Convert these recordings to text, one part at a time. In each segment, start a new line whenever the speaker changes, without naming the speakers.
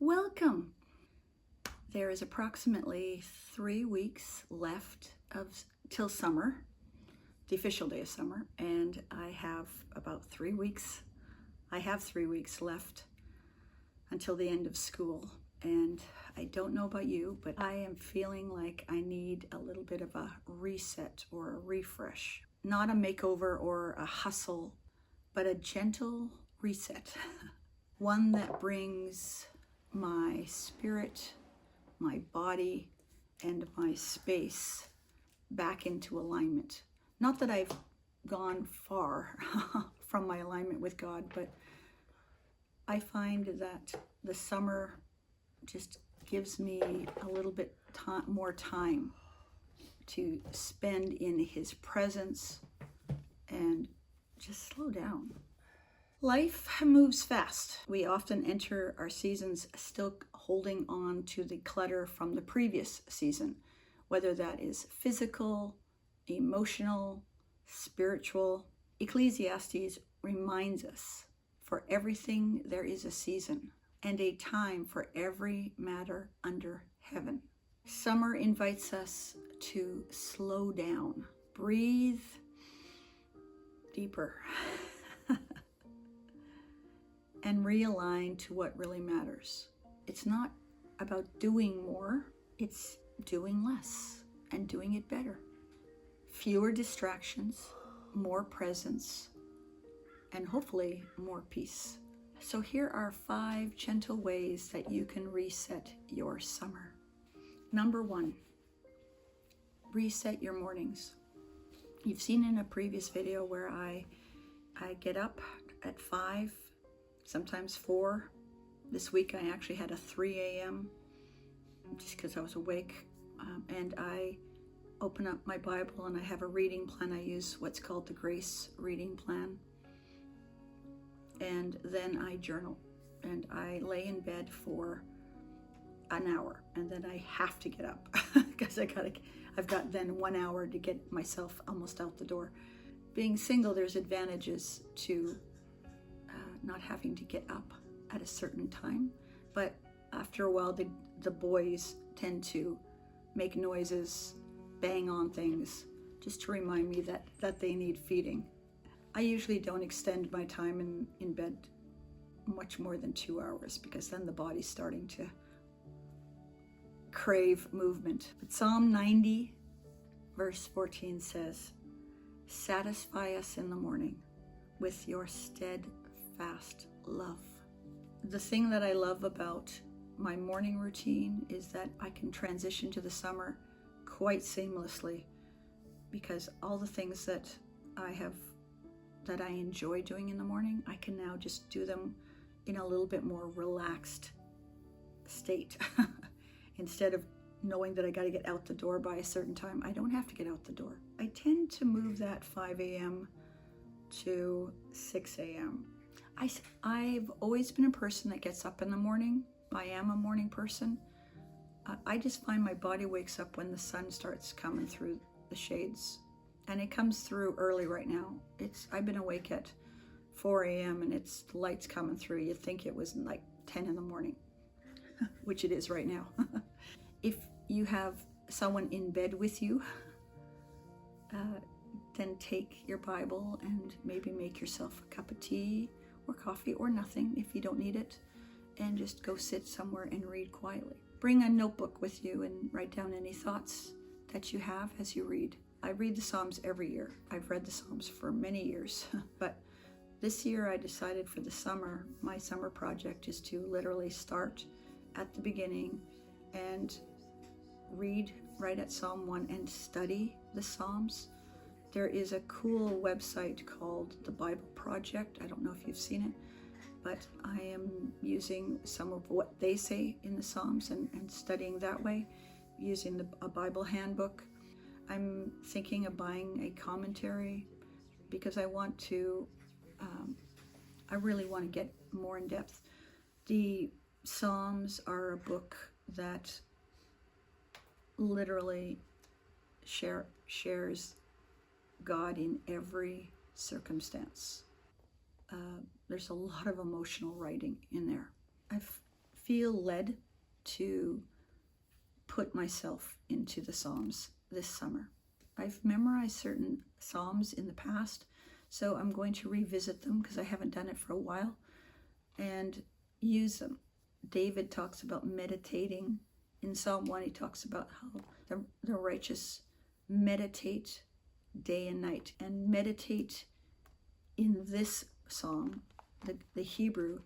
Welcome! There is approximately 3 weeks left till summer, the official day of summer, and I have 3 weeks left until the end of school. And I don't know about you, but I am feeling like I need a little bit of a reset or a refresh. Not a makeover or a hustle, but a gentle reset. One that brings my spirit, my body, and my space back into alignment. Not that I've gone far from my alignment with God, but I find that the summer just gives me a little bit more time to spend in His presence and just slow down. Life moves fast. We often enter our seasons still holding on to the clutter from the previous season, whether that is physical, emotional, spiritual. Ecclesiastes reminds us, for everything there is a season, and a time for every matter under heaven. Summer invites us to slow down, breathe deeper, and realign to what really matters. It's not about doing more, it's doing less and doing it better. Fewer distractions, more presence, and hopefully more peace. So here are 5 gentle ways that you can reset your summer. Number 1, reset your mornings. You've seen in a previous video where I get up at 5, sometimes 4. This week I actually had a 3 a.m. just because I was awake. And I open up my Bible and I have a reading plan. I use what's called the Grace reading plan. And then I journal and I lay in bed for an hour, and then I have to get up because I've got then 1 hour to get myself almost out the door. Being single, there's advantages to not having to get up at a certain time, but after a while the boys tend to make noises, bang on things, just to remind me that they need feeding. I usually don't extend my time in bed much more than 2 hours, because then the body's starting to crave movement. But Psalm 90 verse 14 says, "Satisfy us in the morning with your steadfast love." The thing that I love about my morning routine is that I can transition to the summer quite seamlessly, because all the things that I enjoy doing in the morning, I can now just do them in a little bit more relaxed state. Instead of knowing that I got to get out the door by a certain time, I don't have to get out the door. I tend to move that 5 a.m. to 6 a.m. I've always been a person that gets up in the morning. I am a morning person. I just find my body wakes up when the sun starts coming through the shades. And it comes through early right now. I've been awake at 4 a.m. and the light's coming through. You'd think it was like 10 in the morning, which it is right now. If you have someone in bed with you, then take your Bible and maybe make yourself a cup of tea or coffee or nothing if you don't need it, and just go sit somewhere and read quietly. Bring a notebook with you and write down any thoughts that you have as you read. I read the Psalms every year. I've read the Psalms for many years, but this year I decided for the summer, my summer project is to literally start at the beginning and read right at Psalm 1 and study the Psalms. There is a cool website called the Bible Project. I don't know if you've seen it, but I am using some of what they say in the Psalms and studying that way, using a Bible handbook. I'm thinking of buying a commentary because I really want to get more in depth. The Psalms are a book that literally shares God in every circumstance. There's a lot of emotional writing in there. I've feel led to put myself into the Psalms this summer. I've memorized certain Psalms in the past, so I'm going to revisit them because I haven't done it for a while and use them. David talks about meditating. In Psalm 1, he talks about how the righteous meditate day and night. And meditate in this psalm, the Hebrew,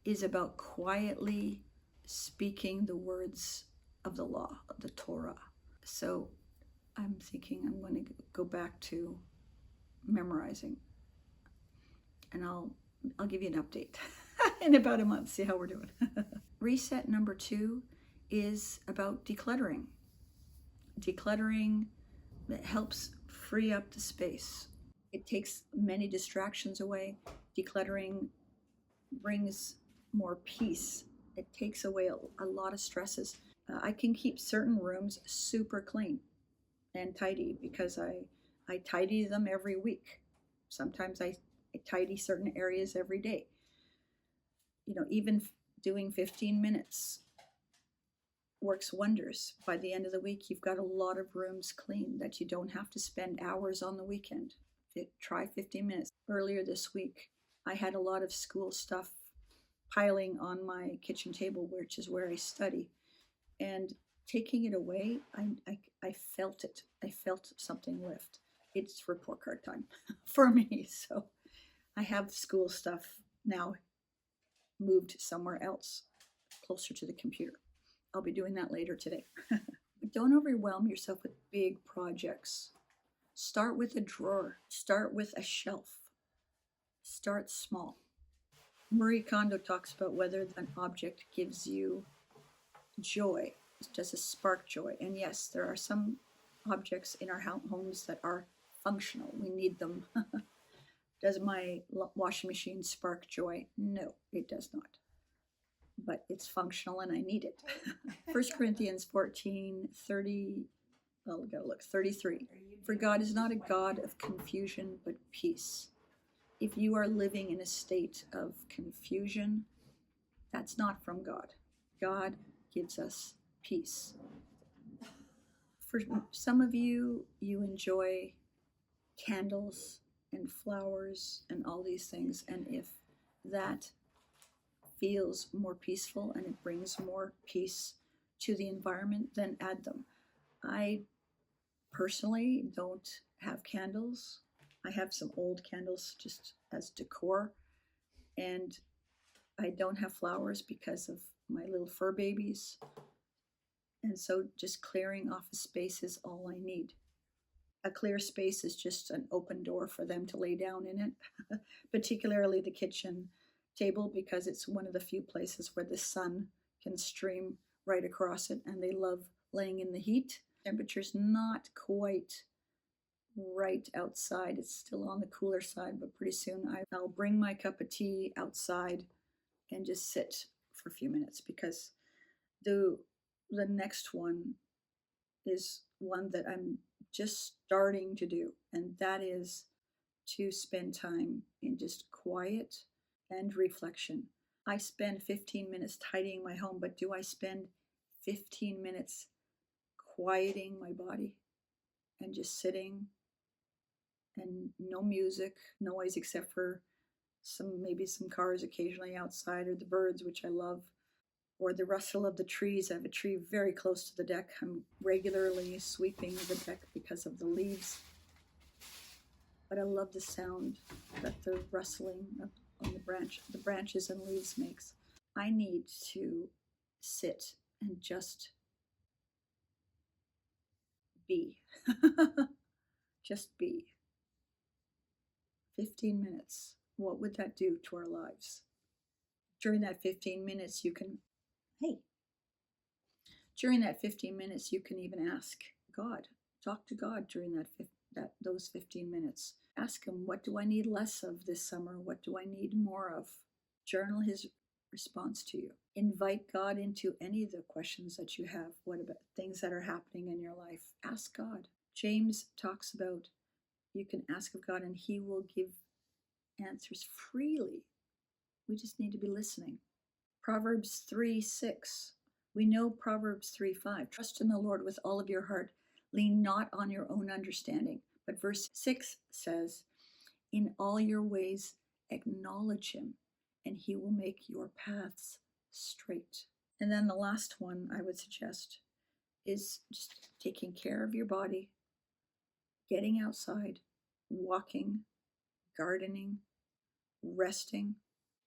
is about quietly speaking the words of the law, of the Torah. So I'm thinking I'm going to go back to memorizing, and I'll give you an update in about a month, see how we're doing. Reset number 2 is about decluttering. Decluttering that helps free up the space. It takes many distractions away. Decluttering brings more peace. It takes away a lot of stresses. I can keep certain rooms super clean and tidy because I tidy them every week. Sometimes I tidy certain areas every day. Even doing 15 minutes works wonders. By the end of the week, you've got a lot of rooms clean that you don't have to spend hours on the weekend. Try 15 minutes. Earlier this week, I had a lot of school stuff piling on my kitchen table, which is where I study. And taking it away, I felt it. I felt something lift. It's report card time for me. So I have school stuff now moved somewhere else, closer to the computer. I'll be doing that later today. But don't overwhelm yourself with big projects. Start with a drawer. Start with a shelf. Start small. Marie Kondo talks about whether an object gives you joy. Does it spark joy? And yes, there are some objects in our homes that are functional. We need them. Does my washing machine spark joy? No, it does not. But it's functional and I need it. 1 Corinthians 14, 30, well, we gotta look, 33. For God is not a God of confusion, but peace. If you are living in a state of confusion, that's not from God. God gives us peace. For some of you, you enjoy candles and flowers and all these things. And if that feels more peaceful and it brings more peace to the environment, then add them. I personally don't have candles. I have some old candles just as decor. And I don't have flowers because of my little fur babies. And so just clearing off a space is all I need. A clear space is just an open door for them to lay down in it, particularly the kitchen table, because it's one of the few places where the sun can stream right across it, and they love laying in the heat. Temperature's not quite right outside. It's still on the cooler side, but pretty soon I'll bring my cup of tea outside and just sit for a few minutes, because the next one is one that I'm just starting to do, and that is to spend time in just quiet and reflection. I spend 15 minutes tidying my home, but do I spend 15 minutes quieting my body and just sitting, and no music, noise except for maybe some cars occasionally outside, or the birds, which I love, or the rustle of the trees. I have a tree very close to the deck. I'm regularly sweeping the deck because of the leaves. But I love the sound that the rustling on the branches and leaves makes. I need to sit and just be. Just be. 15 minutes. What would that do to our lives? During that 15 minutes, during that 15 minutes, you can even ask God. Talk to God during those 15 minutes. Ask him, what do I need less of this summer? What do I need more of? Journal his response to you. Invite God into any of the questions that you have. What about things that are happening in your life? Ask God. James talks about you can ask of God and he will give answers freely. We just need to be listening. Proverbs 3:6. We know Proverbs 3:5. Trust in the Lord with all of your heart. Lean not on your own understanding. But verse 6 says, in all your ways acknowledge him, and he will make your paths straight. And then the last one I would suggest is just taking care of your body, getting outside, walking, gardening, resting.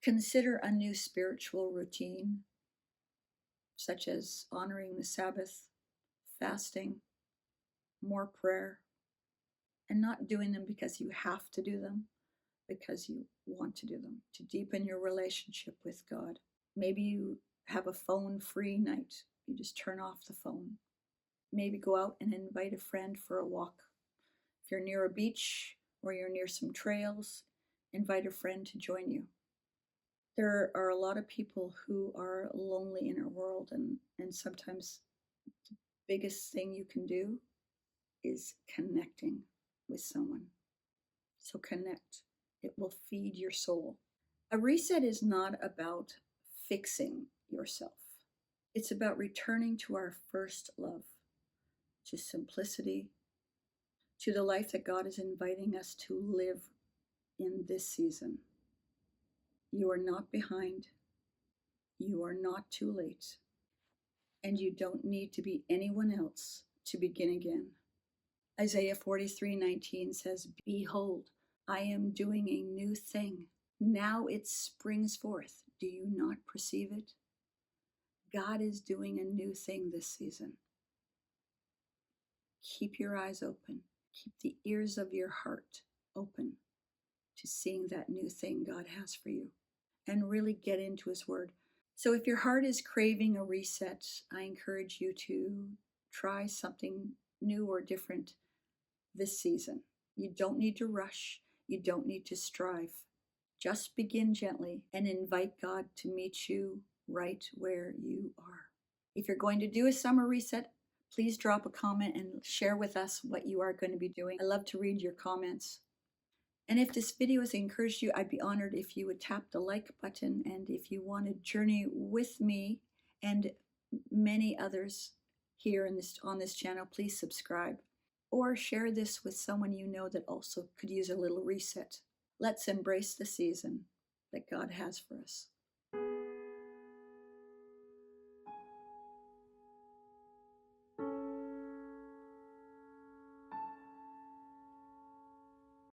Consider a new spiritual routine, such as honoring the Sabbath, fasting, more prayer, and not doing them because you have to do them, because you want to do them, to deepen your relationship with God. Maybe you have a phone-free night. You just turn off the phone. Maybe go out and invite a friend for a walk. If you're near a beach or you're near some trails, invite a friend to join you. There are a lot of people who are lonely in our world, and sometimes the biggest thing you can do is connecting with someone. So connect. It will feed your soul. A reset is not about fixing yourself. It's about returning to our first love, to simplicity, to the life that God is inviting us to live in this season. You are not behind. You are not too late. And you don't need to be anyone else to begin again. Isaiah 43:19 says, behold, I am doing a new thing. Now it springs forth. Do you not perceive it? God is doing a new thing this season. Keep your eyes open. Keep the ears of your heart open to seeing that new thing God has for you. And really get into his word. So if your heart is craving a reset, I encourage you to try something new or different this season. You don't need to rush. You don't need to strive. Just begin gently and invite God to meet you right where you are. If you're going to do a summer reset, please drop a comment and share with us what you are going to be doing. I love to read your comments. And if this video has encouraged you, I'd be honored if you would tap the like button. And if you want to journey with me and many others here on this channel, please subscribe or share this with someone you know that also could use a little reset. Let's embrace the season that God has for us.